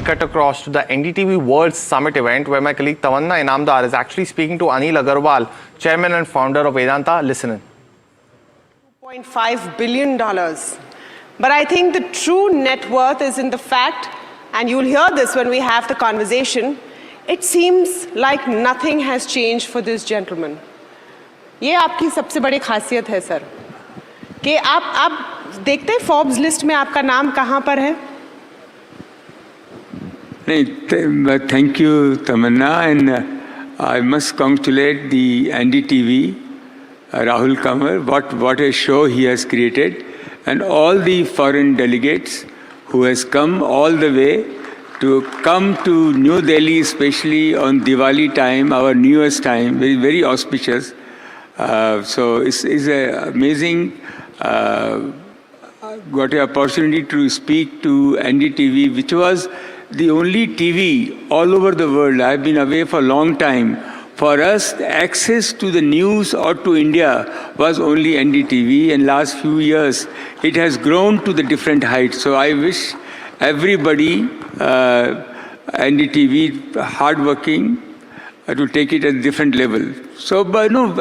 cut across to the NDTV World Summit event where my colleague Tamanna Inamdar is actually speaking to Anil Agarwal, chairman and founder of Vedanta. Listen in. $2.5 billion. But I think the true net worth is in the fact, and you'll hear this when we have the conversation, it seems like nothing has changed for this gentleman. ये आपकी सबसे बड़ी खासियत है sir कि आप देखते हैं फोर्ब्स लिस्ट में आपका नाम कहाँ पर है? नहीं, thank you Tamanna, and I must congratulate the NDTV, Rahul Kanwar, what a show he has created, and all the foreign delegates who has come all the way to come to New Delhi, especially on Diwali time, our newest time, very, very auspicious. So it's an amazing, got an opportunity to speak to NDTV, which was the only TV all over the world. I've been away for a long time. For us, access to the news or to India was only NDTV, and last few years it has grown to the different heights. So I wish everybody, NDTV, hardworking, to take it at a different level. So, but no,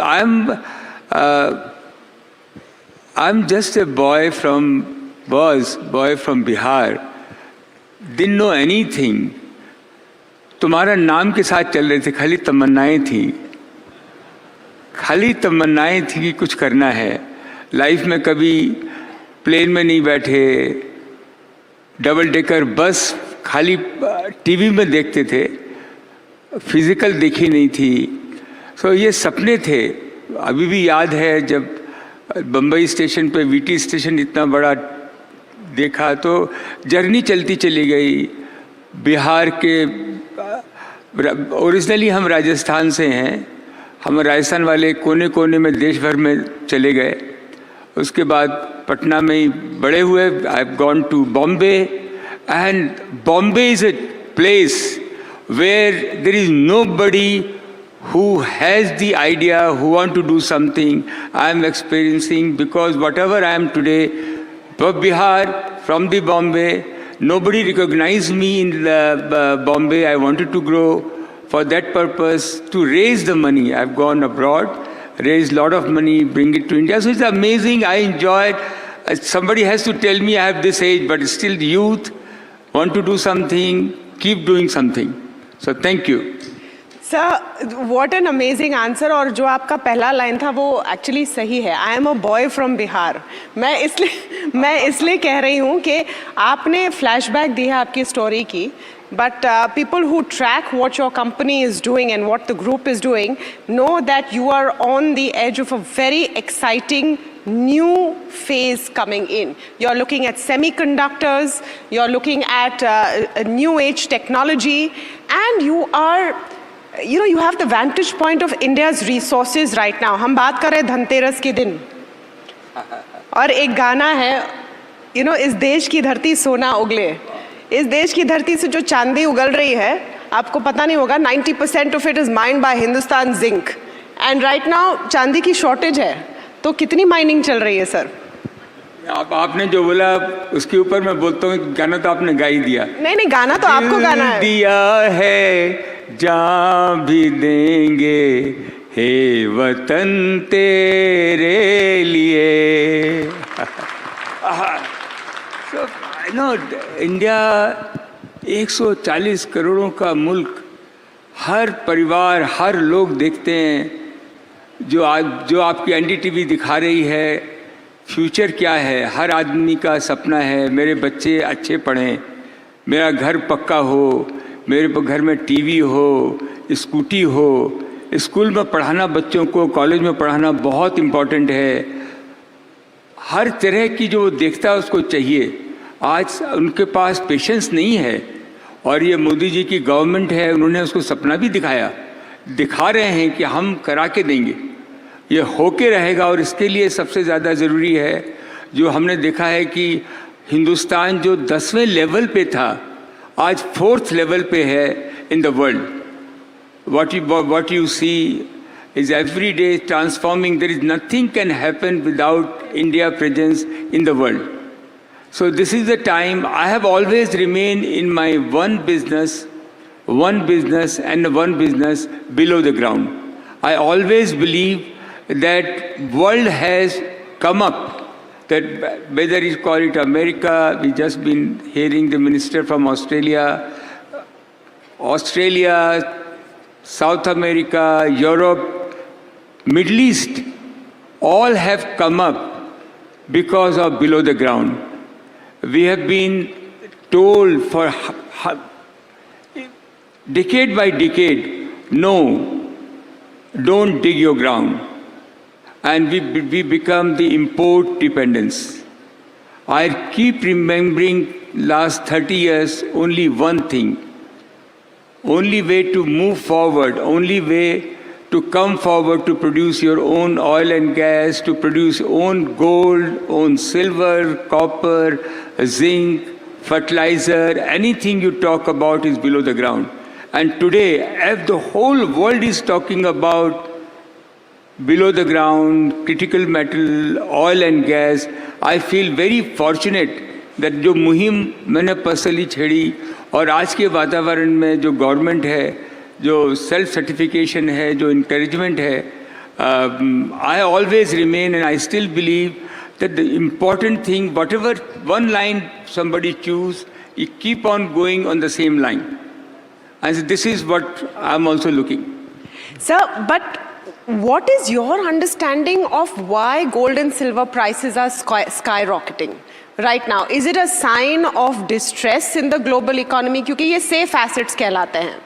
I'm just a boy from Bihar. Didn't know anything. तुम्हारा नाम के साथ चल रहे थे, खाली तमन्नाएं थी कि कुछ करना है लाइफ में। कभी प्लेन में नहीं बैठे, डबल डेकर बस खाली टीवी में देखते थे, फिजिकल देखी नहीं थी। सो ये सपने थे। अभी भी याद है जब बम्बई स्टेशन पे वीटी स्टेशन इतना बड़ा देखा तो जर्नी चलती चली गई। बिहार के ओरिजिनली हम राजस्थान से हैं, हम राजस्थान वाले कोने कोने में देश भर में चले गए। उसके बाद पटना में ही बड़े हुए। I have gone to Bombay, and Bombay is a place where there is nobody who has the idea, who want to do something. I am experiencing, because whatever I am today, from Bihar, from the Bombay, nobody recognized me in the Bombay. I wanted to grow. For that purpose, to raise the money, I have gone abroad, raised a lot of money, bring it to India. So it's amazing. I enjoy it. Somebody has to tell me I have this age, but still youth, want to do something, keep doing something. So thank you. Sir, what an amazing answer. और जो आपका पहला line था वो actually सही है. I am a boy from Bihar. मैं इसलिए कह रही हूँ कि आपने फ्लैशबैक दी है आपकी स्टोरी की. But people who track what your company is doing and what the group is doing know that you are on the edge of a very exciting new phase coming in. You're looking at semiconductors, you're looking at a new age technology, and you are, you have the vantage point of India's resources right now. हम बात कर रहे हैं धनतेरस के दिन, और एक गाना है, इस देश की धरती सोना उगले. इस देश की धरती से जो चांदी उगल रही है, आपको पता नहीं होगा, 90% of it is mined by Hindustan Zinc, and right now चांदी की शॉर्टेज है. तो कितनी माइनिंग चल रही है सर? आपने जो बोला उसके ऊपर मैं बोलता हूँ, गाना तो आपने गा ही दिया. नहीं, गाना तो आपको गाना है. दिया है जान भी देंगे हे वतन तेरे लिए. इंडिया 140 करोड़ों का मुल्क, हर परिवार, हर लोग देखते हैं. जो आपकी एनडीटीवी दिखा रही है, फ्यूचर क्या है, हर आदमी का सपना है मेरे बच्चे अच्छे पढ़ें, मेरा घर पक्का हो, मेरे घर में टीवी हो, स्कूटी हो. स्कूल में पढ़ाना बच्चों को, कॉलेज में पढ़ाना बहुत इम्पोर्टेंट है. हर तरह की जो देखता है उसको चाहिए. आज उनके पास पेशेंस नहीं है, और ये मोदी जी की गवर्नमेंट है, उन्होंने उसको सपना भी दिखा रहे हैं कि हम करा के देंगे, ये होके रहेगा. और इसके लिए सबसे ज़्यादा ज़रूरी है जो हमने देखा है कि हिंदुस्तान जो 10वें लेवल पे था, आज 4th लेवल पे है in the world. what you see is every day transforming. There is nothing can happen without India presence in the world. So this is the time. I have always remained in my one business and one business below the ground. I always believe that world has come up, that whether you call it America, we just been hearing the minister from Australia, South America, Europe, Middle East, all have come up because of below the ground. We have been told for decade by decade, no, don't dig your ground. And we become the import dependence. I keep remembering last 30 years only one thing. Only way to move forward, only way to come forward to produce your own oil and gas, to produce own gold, own silver, copper, zinc, fertilizer, anything you talk about is below the ground. And today, as the whole world is talking about below the ground, critical metal, oil and gas, I feel very fortunate that जो मुहिम मैंने personally छेड़ी और आज के वातावरण में जो गवर्नमेंट है, जो सेल्फ सर्टिफिकेशन है, जो इंकरेजमेंट है, I always remain and I still believe that the important thing, whatever one line somebody choose, you keep on going on the same line. And this is what I'm also looking. Sir, but what is your understanding of why gold and silver prices are skyrocketing right now? Is it a sign of distress in the global economy? क्योंकि ये safe assets कहलाते हैं.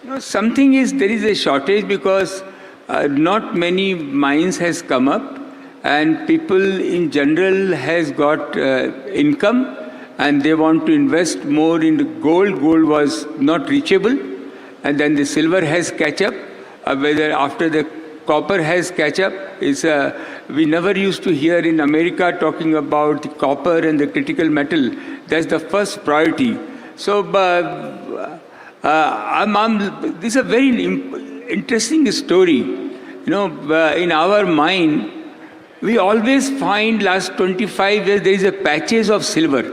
No, something is, there is a shortage because not many mines has come up and people in general has got income and they want to invest more in the gold. Gold was not reachable and then the silver has catch up. Whether after the copper has catch up, we never used to hear in America talking about the copper and the critical metal. That's the first priority. So this is a very interesting story. You know, in our mind, we always find last 25 years there is a patches of silver.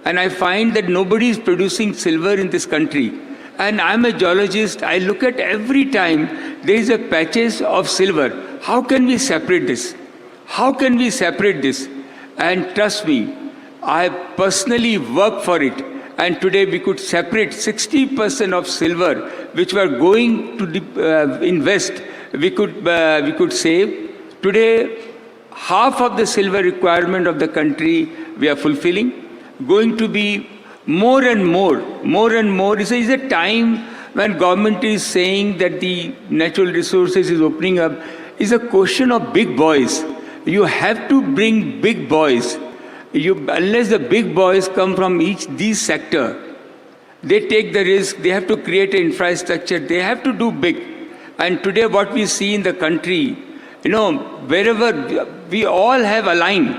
And I find that nobody is producing silver in this country. And I'm a geologist, I look at every time there is a patches of silver. How can we separate this? How can we separate this? And trust me, I personally work for it. And today we could separate 60% of silver, which were going to invest, we could save. Today, half of the silver requirement of the country we are fulfilling. Going to be more and more. Is a time when government is saying that the natural resources is opening up. Is a question of big boys. You have to bring big boys. Unless the big boys come from these sector, they take the risk, they have to create an infrastructure, they have to do big. And today what we see in the country, you know, wherever we all have aligned,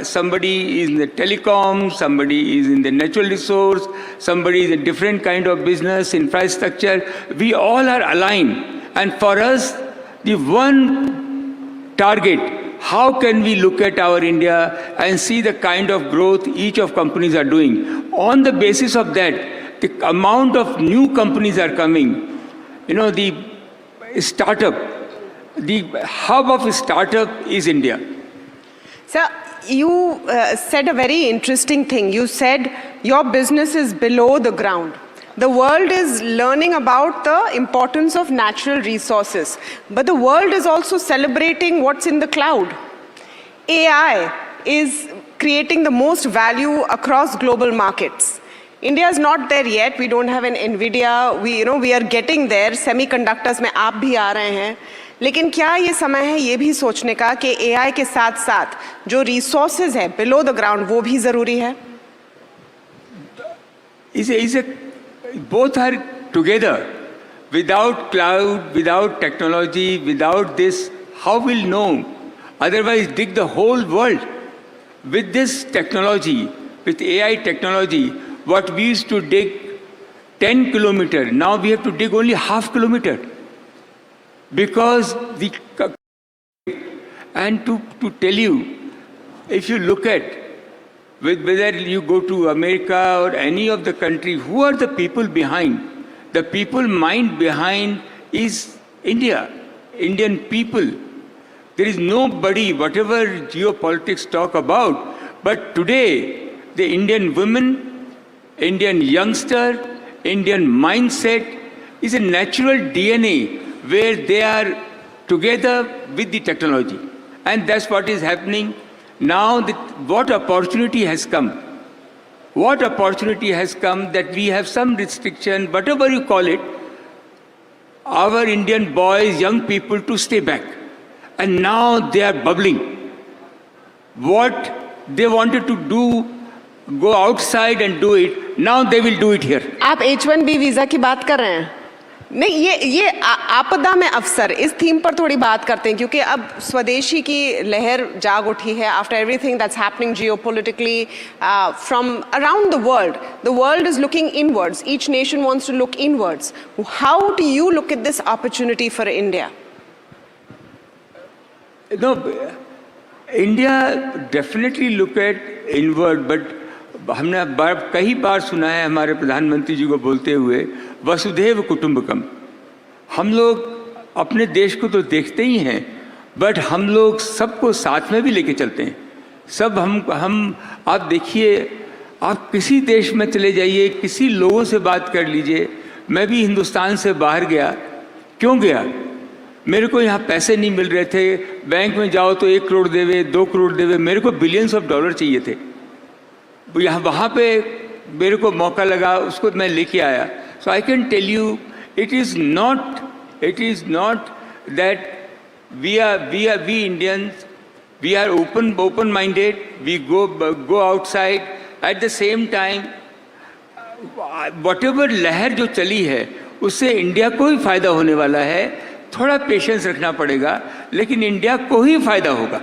somebody is in the telecom, somebody is in the natural resource, somebody is in a different kind of business, infrastructure, we all are aligned. And for us, the one target, how can we look at our India and see the kind of growth each of companies are doing? On the basis of that, the amount of new companies are coming. You know, the startup, the hub of startup is India. Sir, you said a very interesting thing. You said your business is below the ground. The world is learning about the importance of natural resources, but the world is also celebrating what's in the cloud. AI is creating the most value across global markets. India is not there yet. We don't have an NVIDIA. We are getting there. Semiconductors में आप भी आ रहे हैं. लेकिन क्या ये समय है ये भी सोचने का कि AI के साथ साथ जो resources है below the ground वो भी ज़रूरी है? Both are together. Without cloud, without technology, without this, how will know? Otherwise, dig the whole world. With this technology, with AI technology, what we used to dig 10 kilometers, now we have to dig only half kilometer. Because and to tell you, if you look at whether you go to America or any of the country, who are the people behind? The people mind behind is India, Indian people. There is nobody, whatever geopolitics talk about, but today the Indian women, Indian youngster, Indian mindset is a natural DNA where they are together with the technology. And that's what is happening now. What opportunity has come? What opportunity has come that we have some restriction, whatever you call it, our Indian boys, young people to stay back. And now they are bubbling. What they wanted to do, go outside and do it, now they will do it here. आप H1B visa की बात कर रहे हैं? नहीं, ये आपदा में अवसर, इस थीम पर थोड़ी बात करते हैं, क्योंकि अब स्वदेशी की लहर जाग उठी है after everything that's happening geopolitically from around the world is looking inwards, each nation wants to look inwards. How do you look at this opportunity for India? No, India definitely look at inward, but हमने कई बार सुना है हमारे प्रधानमंत्री जी को बोलते हुए वसुधैव कुटुंबकम. हम लोग अपने देश को तो देखते ही हैं, बट हम लोग सबको साथ में भी लेके चलते हैं. सब हम आप देखिए, आप किसी देश में चले जाइए, किसी लोगों से बात कर लीजिए. मैं भी हिंदुस्तान से बाहर गया. क्यों गया? मेरे को यहाँ पैसे नहीं मिल रहे थे. बैंक में जाओ तो 1 करोड़ देवे, 2 करोड़ देवे. मेरे को बिलियंस ऑफ डॉलर चाहिए थे. यहाँ वहाँ पे मेरे को मौका लगा, उसको मैं लेके आया. So I can tell you, it is not that we Indians, we are open minded, we go outside. At the same time whatever लहर जो चली है उससे इंडिया को ही फायदा होने वाला है. थोड़ा पेशेंस रखना पड़ेगा, लेकिन इंडिया को ही फायदा होगा.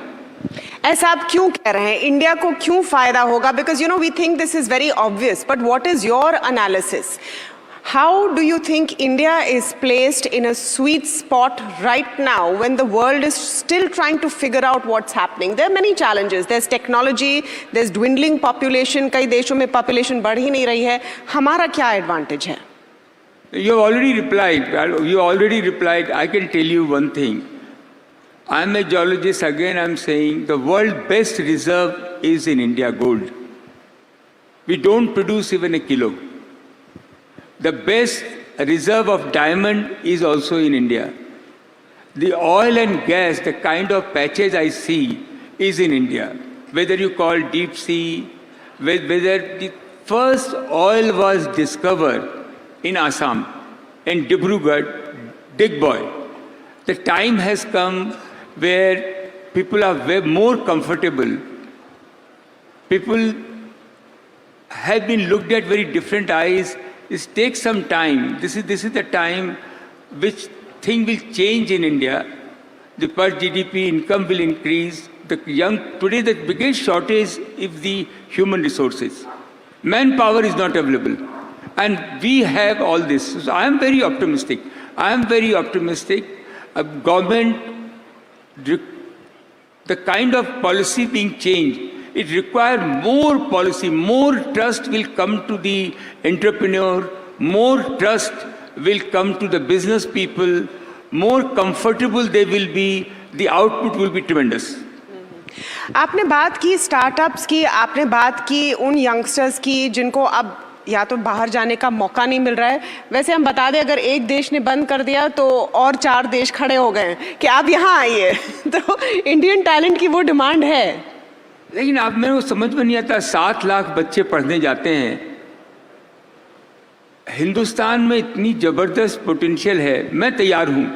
ऐसा आप क्यों कह रहे हैं? इंडिया को क्यों फायदा होगा? Because we think this is very obvious, but what is your analysis? How do you think India is placed in a sweet spot right now when the world is still trying to figure out what's happening? There are many challenges. There is technology, there is dwindling population. कई देशों में population बढ़ ही नहीं रही है. हमारा क्या advantage है? You have already replied. I can tell you one thing. I'm a geologist. Again, I'm saying the world's best reserve is in India, gold. We don't produce even a kilo. The best reserve of diamond is also in India. The oil and gas, the kind of patches I see, is in India. Whether you call deep sea, whether the first oil was discovered in Assam, in Dibrugarh, Digboy. The time has come where people are way more comfortable. People have been looked at very different eyes. It takes some time. This is the time which thing will change in India. The per GDP income will increase. Today the biggest shortage is the human resources. Manpower is not available. And we have all this. So I am very optimistic. Government, the kind of policy being changed, it requires more policy, more trust will come to the entrepreneur, more trust will come to the business people, more comfortable they will be, the output will be tremendous. आपने बात की startups की, आपने बात की उन youngsters की जिनको अब या तो बाहर जाने का मौका नहीं मिल रहा है. वैसे हम बता दें, अगर एक देश ने बंद कर दिया तो और 4 देश खड़े हो गए कि आप यहाँ आइए. तो इंडियन टैलेंट की वो डिमांड है. लेकिन आप मेरे को समझ में नहीं आता, 7 लाख बच्चे पढ़ने जाते हैं. हिंदुस्तान में इतनी ज़बरदस्त पोटेंशियल है. मैं तैयार हूँ.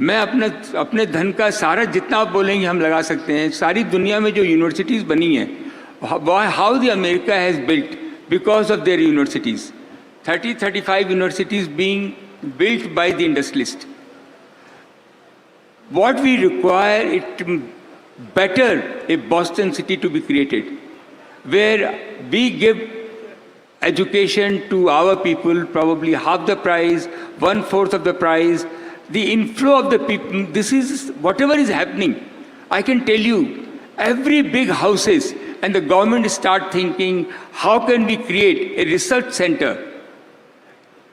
मैं अपने धन का सारा जितना आप बोलेंगे हम लगा सकते हैं. सारी दुनिया में जो यूनिवर्सिटीज़ बनी हैं, how the America has built because of their universities. 35 universities being built by the industrialists. What we require is better a Boston city to be created, where we give education to our people, probably half the price, 1/4 of the price. The inflow of the people, this is whatever is happening. I can tell you, every big houses, and the government start thinking, how can we create a research center,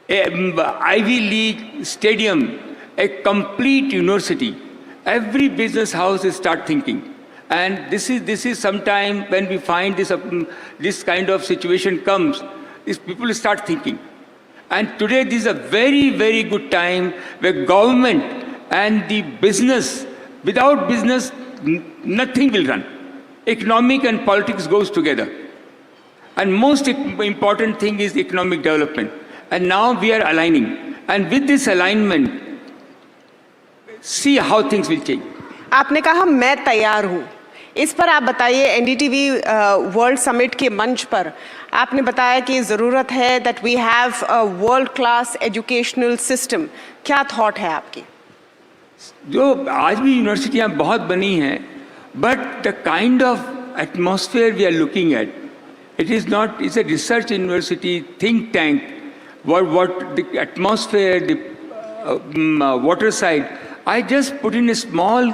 Ivy League stadium, a complete university. Every business house start thinking. And this is sometime when we find this kind of situation comes, is people start thinking. And today this is a very, very good time where government and the business, without business, nothing will run. Economic and politics goes together. And most important thing is economic development. And now we are aligning. And with this alignment, see how things will change. आपने कहा मैं तैयार हूँ, इस पर आप बताइए। NDTV world summit के मंच पर आपने बताया कि ज़रूरत है that we have a world class educational system. क्या थॉट है आपकी? जो आज भी यूनिवर्सिटियाँ बहुत बनी हैं, but the kind of atmosphere we are looking at, it is not, it's a research university, think tank, what the atmosphere, the water side. I just put in a small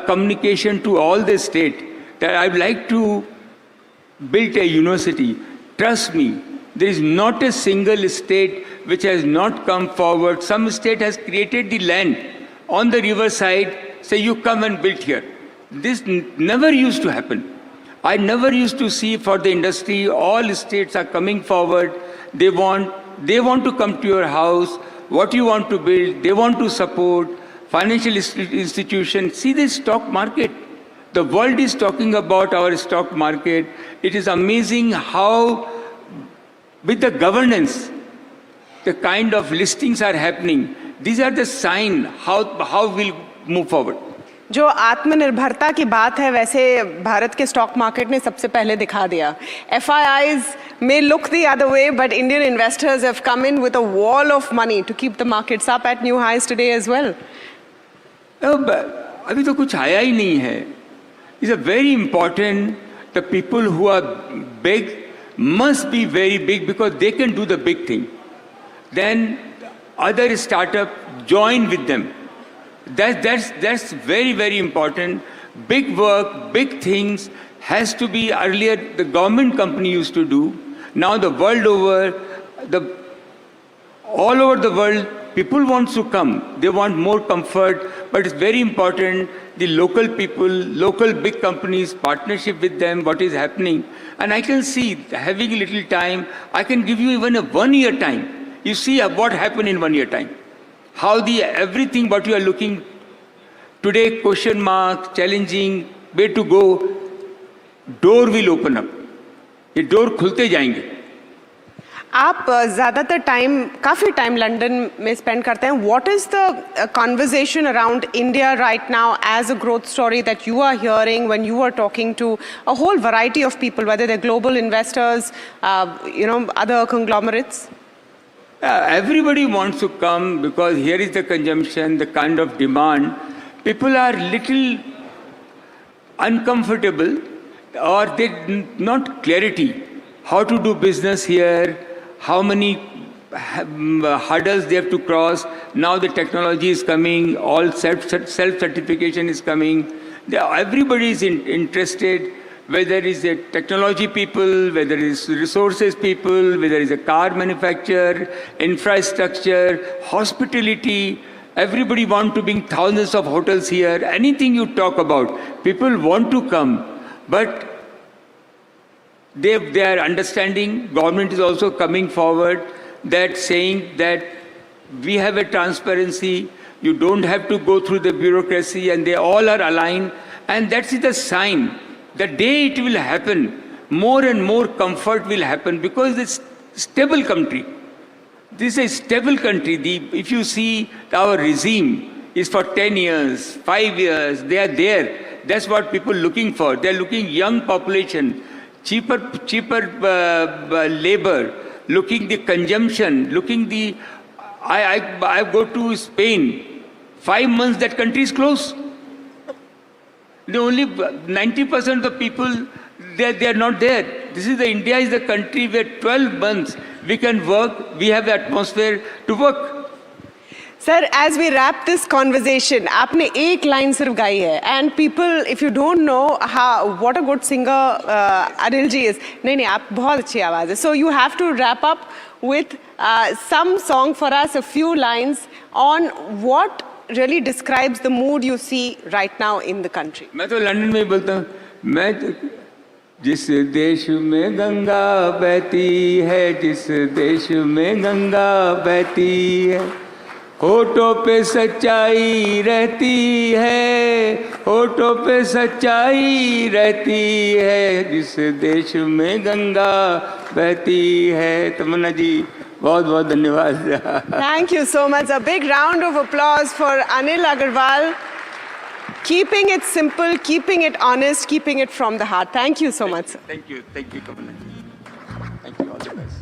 communication to all the state that I'd like to build a university. Trust me, there is not a single state which has not come forward. Some state has created the land on the river side, say you come and build here. This never used to happen. I never used to see for the industry, all states are coming forward. They want to come to your house, what you want to build, they want to support. Financial institutions, see the stock market. The world is talking about our stock market. It is amazing how, with the governance, the kind of listings are happening. These are the sign how we'll move forward. जो आत्मनिर्भरता की बात है, वैसे भारत के stock market ने सबसे पहले दिखा दिया। FIIs may look the other way, but Indian investors have come in with a wall of money to keep the markets up at new highs today as well. अभी तो कुछ आया ही नहीं है. It's a very important, the people who are big must be very big because they can do the big thing. Then other startup join with them. That's very, very important. Big work, big things has to be, earlier the government company used to do. Now the world over, all over the world, people want to come. They want more comfort, but it's very important, the local people, local big companies, partnership with them, what is happening. And I can see, having a little time, I can give you even a 1 year time. You see what happened in 1 year time. How everything what you are looking today, question mark, challenging, where to go, door will open up. ये door खुलते जाएंगे. आप ज़्यादातर time, काफ़ी time London में spend करते हैं. What is the conversation around India right now as a growth story that you are hearing when you are talking to a whole variety of people, whether they're global investors, other conglomerates? Everybody wants to come because here is the consumption, the kind of demand. People are little uncomfortable or they not clarity how to do business here, how many hurdles they have to cross. Now the technology is coming, all self-certification is coming. Everybody is interested, whether it's a technology people, whether it's resources people, whether it's a car manufacturer, infrastructure, hospitality. Everybody want to bring thousands of hotels here. Anything you talk about, people want to come, but they are understanding. Government is also coming forward, that saying that we have a transparency. You don't have to go through the bureaucracy, and they all are aligned. And that's the sign. The day it will happen, more and more comfort will happen because it's a stable country. This is a stable country. If you see our regime is for 10 years, 5 years, they are there. That's what people are looking for. They're looking young population, cheaper labor, looking the consumption, looking the... I go to Spain, 5 months that country is closed. The only 90% of the people, they are not there. India is the country where 12 months we can work, we have the atmosphere to work. Sir, as we wrap this conversation, आपने एक line सिर्फ गाई है, and people, if you don't know how what a good singer Anil ji is, नहीं आप बहुत अच्छी आवाज़ है. So you have to wrap up with some song for us, a few lines on what really describes the mood you see right now in the country. मैं तो London में ही बोलता हूँ, मैं तो जिस देश में गंगा बहती है, जिस देश में गंगा बहती है, होठों पे सच्चाई रहती है, होठों पे सच्चाई रहती है, जिस देश में गंगा बहती है. तमन्ना जी बहुत बहुत धन्यवाद. Thank you so much. A big round of applause for Anil Agarwal. Keeping it simple, keeping it honest, keeping it from the heart. Thank you so much, sir. Thank you, Kamalji. Thank you, all the best.